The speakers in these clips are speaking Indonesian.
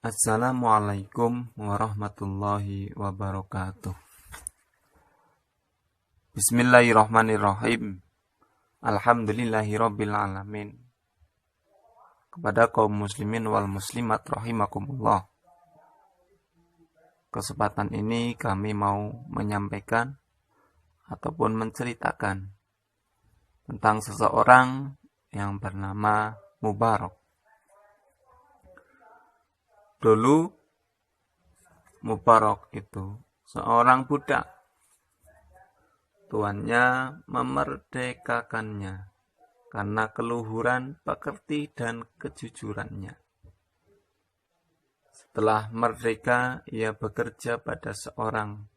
Assalamualaikum warahmatullahi wabarakatuh. Bismillahirrahmanirrahim. Alhamdulillahirabbil alamin. Kepada kaum muslimin wal muslimat rahimakumullah. Kesempatan ini kami mau menyampaikan ataupun menceritakan tentang seseorang yang bernama Mubarak. Dulu Mubarak itu seorang budak. Tuannya memerdekakannya karena keluhuran pekerti dan kejujurannya. Setelah merdeka, ia bekerja pada seorang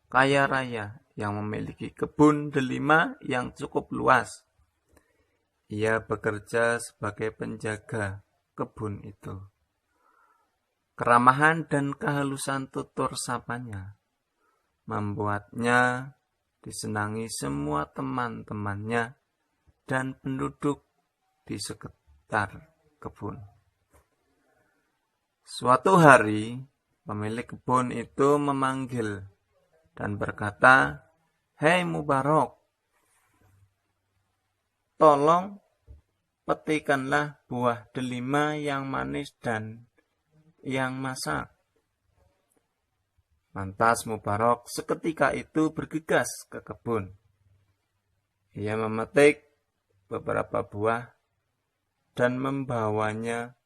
kaya raya yang memiliki kebun delima yang cukup luas. Ia bekerja sebagai penjaga kebun itu. Keramahan dan kehalusan tutur sapanya membuatnya disenangi semua teman-temannya dan penduduk di sekitar kebun. Suatu hari, pemilik kebun itu memanggil dan berkata, "Hei Mubarak, tolong petikanlah buah delima yang manis dan yang masak." Lantas Mubarak seketika itu bergegas ke kebun. Ia memetik beberapa buah dan membawanya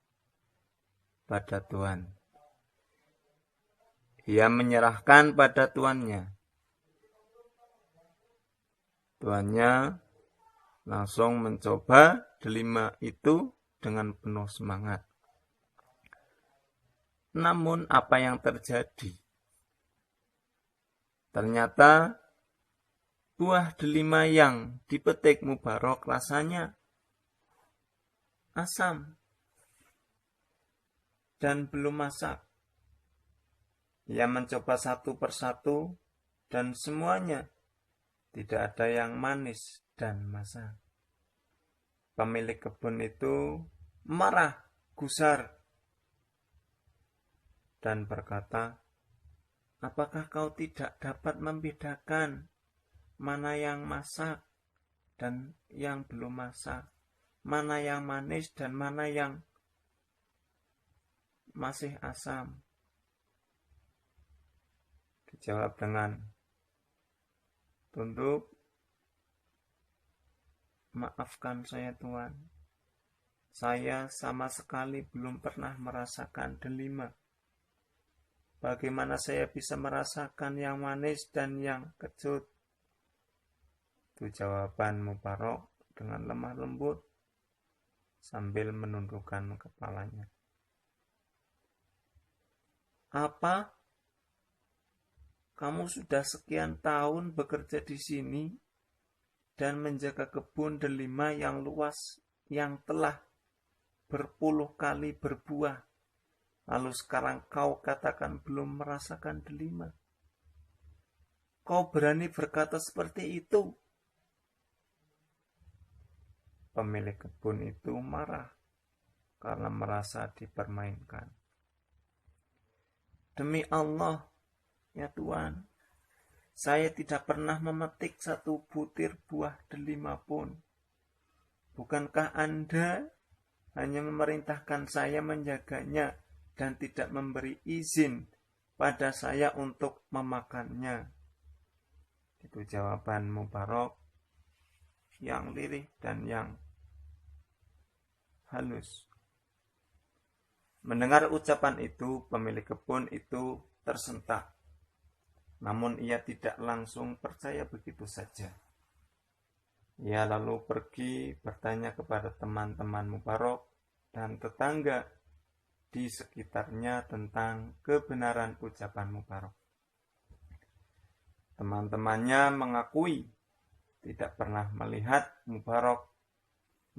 pada tuan. Ia menyerahkan pada tuannya. Tuannya langsung mencoba delima itu dengan penuh semangat. Namun apa yang terjadi? Ternyata buah delima yang dipetik Mubarak rasanya asam dan belum masak. Ia mencoba satu persatu dan semuanya tidak ada yang manis dan masak. Pemilik kebun itu marah, gusar, dan berkata, "Apakah kau tidak dapat membedakan mana yang masak dan yang belum masak? Mana yang manis dan mana yang masih asam?" Dijawab dengan tunduk, "Maafkan saya Tuan, saya sama sekali belum pernah merasakan delima. Bagaimana saya bisa merasakan yang manis dan yang kecut?" Itu jawaban Mubarak dengan lemah lembut sambil menundukkan kepalanya. "Apa? Kamu sudah sekian tahun bekerja di sini dan menjaga kebun delima yang luas yang telah berpuluh kali berbuah. Lalu sekarang kau katakan belum merasakan delima. Kau berani berkata seperti itu?" Pemilik kebun itu marah karena merasa dipermainkan. "Demi Allah, ya Tuan, saya tidak pernah memetik satu butir buah delima pun. Bukankah Anda hanya memerintahkan saya menjaganya dan tidak memberi izin pada saya untuk memakannya?" Itu jawaban Mubarak yang lirih dan yang halus. Mendengar ucapan itu, pemilik kebun itu tersentak. Namun ia tidak langsung percaya begitu saja. Ia lalu pergi bertanya kepada teman-teman Mubarak dan tetangga di sekitarnya tentang kebenaran ucapan Mubarak. Teman-temannya mengakui tidak pernah melihat Mubarak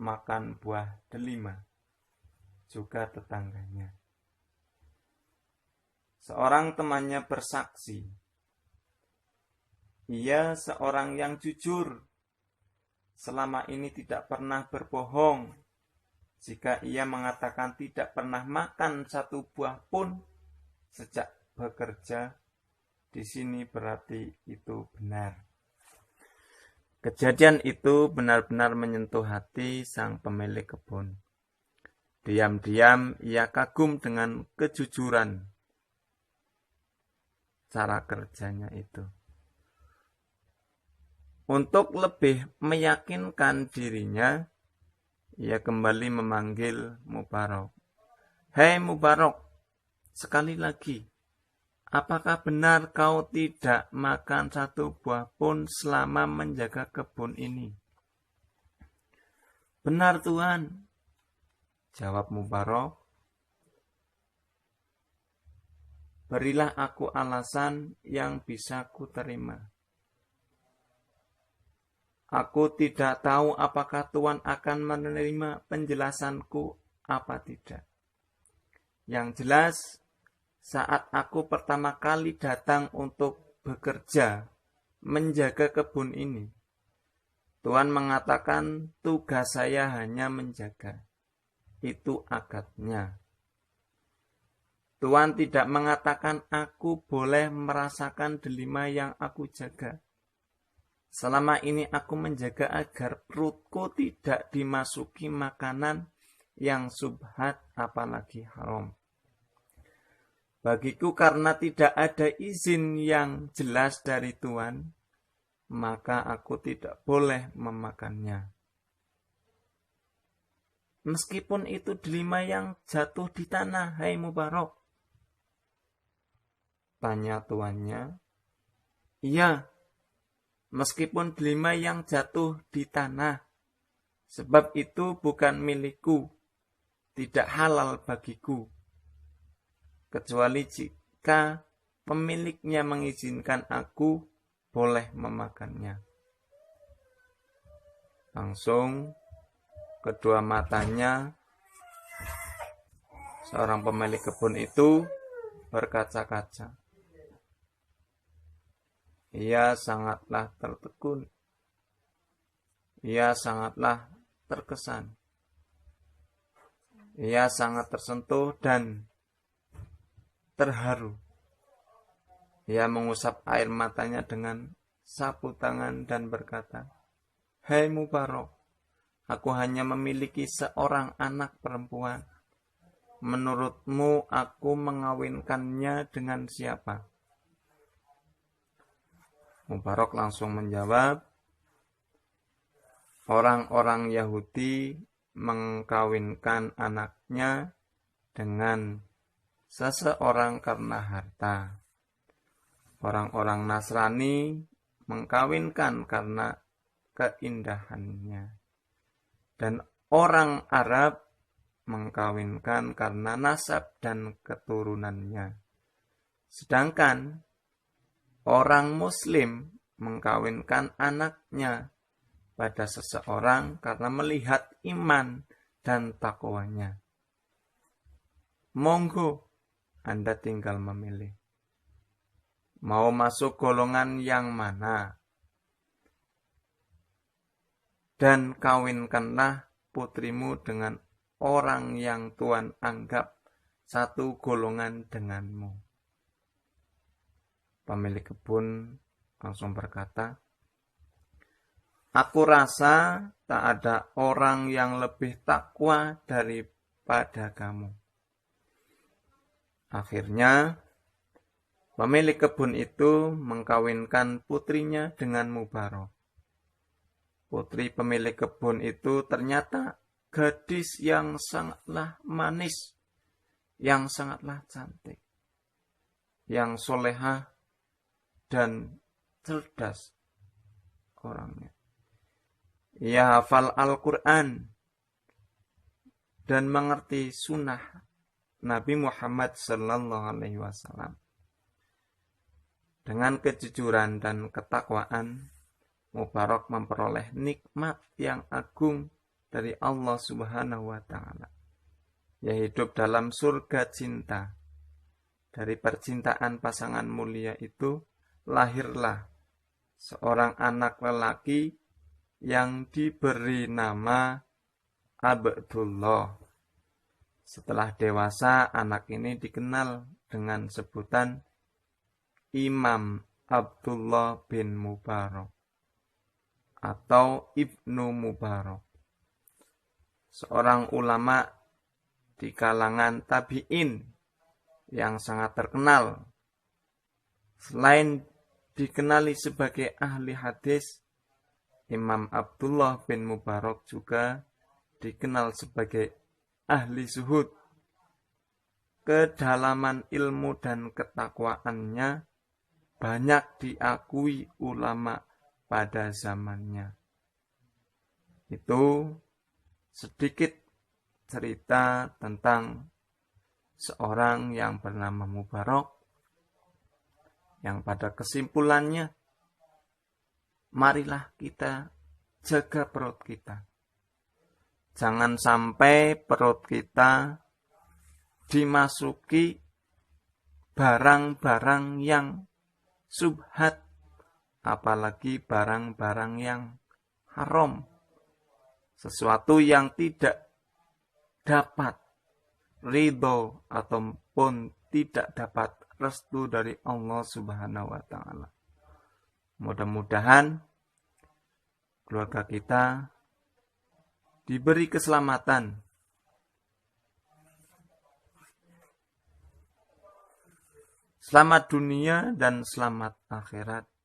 makan buah delima, juga tetangganya. Seorang temannya bersaksi, ia seorang yang jujur, selama ini tidak pernah berbohong, Jika ia mengatakan tidak pernah makan satu buah pun sejak bekerja di sini, berarti itu benar. Kejadian itu benar-benar menyentuh hati sang pemilik kebun. Diam-diam ia kagum dengan kejujuran cara kerjanya itu. Untuk lebih meyakinkan dirinya, ia kembali memanggil Mubarok. Hei Mubarok, sekali lagi, apakah benar kau tidak makan satu buah pun selama menjaga kebun ini? Benar Tuhan, jawab Mubarok. Berilah aku alasan yang bisa kuterima. Aku tidak tahu apakah Tuhan akan menerima penjelasanku apa tidak. Yang jelas, saat aku pertama kali datang untuk bekerja, menjaga kebun ini, Tuhan mengatakan tugas saya hanya menjaga. Itu akadnya. Tuhan tidak mengatakan aku boleh merasakan delima yang aku jaga. Selama ini aku menjaga agar perutku tidak dimasuki makanan yang subhat apalagi haram. Bagiku karena tidak ada izin yang jelas dari Tuhan, maka aku tidak boleh memakannya. Meskipun itu delima yang jatuh di tanah, hai Mubarok, tanya tuannya. Iya, meskipun delima yang jatuh di tanah, sebab itu bukan milikku, tidak halal bagiku, kecuali jika pemiliknya mengizinkan aku boleh memakannya. Langsung kedua matanya seorang pemilik kebun itu berkaca-kaca. Ia sangatlah tertegun. Ia sangatlah terkesan. Ia sangat tersentuh dan terharu. Ia mengusap air matanya dengan sapu tangan dan berkata, Hei Mubarok, aku hanya memiliki seorang anak perempuan. Menurutmu aku mengawinkannya dengan siapa? Mubarok langsung menjawab, orang-orang Yahudi mengkawinkan anaknya dengan seseorang karena harta. Orang-orang Nasrani mengkawinkan karena keindahannya. Dan orang Arab mengkawinkan karena nasab dan keturunannya. Sedangkan orang Muslim mengkawinkan anaknya pada seseorang karena melihat iman dan takwanya. Monggo, Anda tinggal memilih. Mau masuk golongan yang mana? Dan kawinkanlah putrimu dengan orang yang Tuhan anggap satu golongan denganmu. Pemilik kebun langsung berkata, aku rasa tak ada orang yang lebih takwa daripada kamu. Akhirnya, pemilik kebun itu mengkawinkan putrinya dengan Mubarok. Putri pemilik kebun itu ternyata gadis yang sangatlah manis, yang sangatlah cantik, yang solehah dan cerdas orangnya. Ia hafal Al-Quran dan mengerti sunnah Nabi Muhammad SAW. Dengan kejujuran dan ketakwaan, Mubarok memperoleh nikmat yang agung dari Allah Subhanahu wa Ta'ala, yaitu hidup dalam surga cinta. Dari percintaan pasangan mulia itu lahirlah seorang anak lelaki yang diberi nama Abdullah. Setelah dewasa, anak ini dikenal dengan sebutan Imam Abdullah bin Mubarak atau Ibnu Mubarak, seorang ulama di kalangan tabi'in yang sangat terkenal. Selain dikenali sebagai ahli hadis, Imam Abdullah bin Mubarak juga dikenal sebagai ahli zuhud. Kedalaman ilmu dan ketakwaannya banyak diakui ulama pada zamannya. Itu sedikit cerita tentang seorang yang bernama Mubarak, yang pada kesimpulannya, marilah kita jaga perut kita. Jangan sampai perut kita dimasuki barang-barang yang subhat, apalagi barang-barang yang haram, sesuatu yang tidak dapat ridho ataupun tidak dapat restu dari Allah Subhanahu wa Ta'ala. Mudah-mudahan keluarga kita diberi keselamatan, selamat dunia dan selamat akhirat.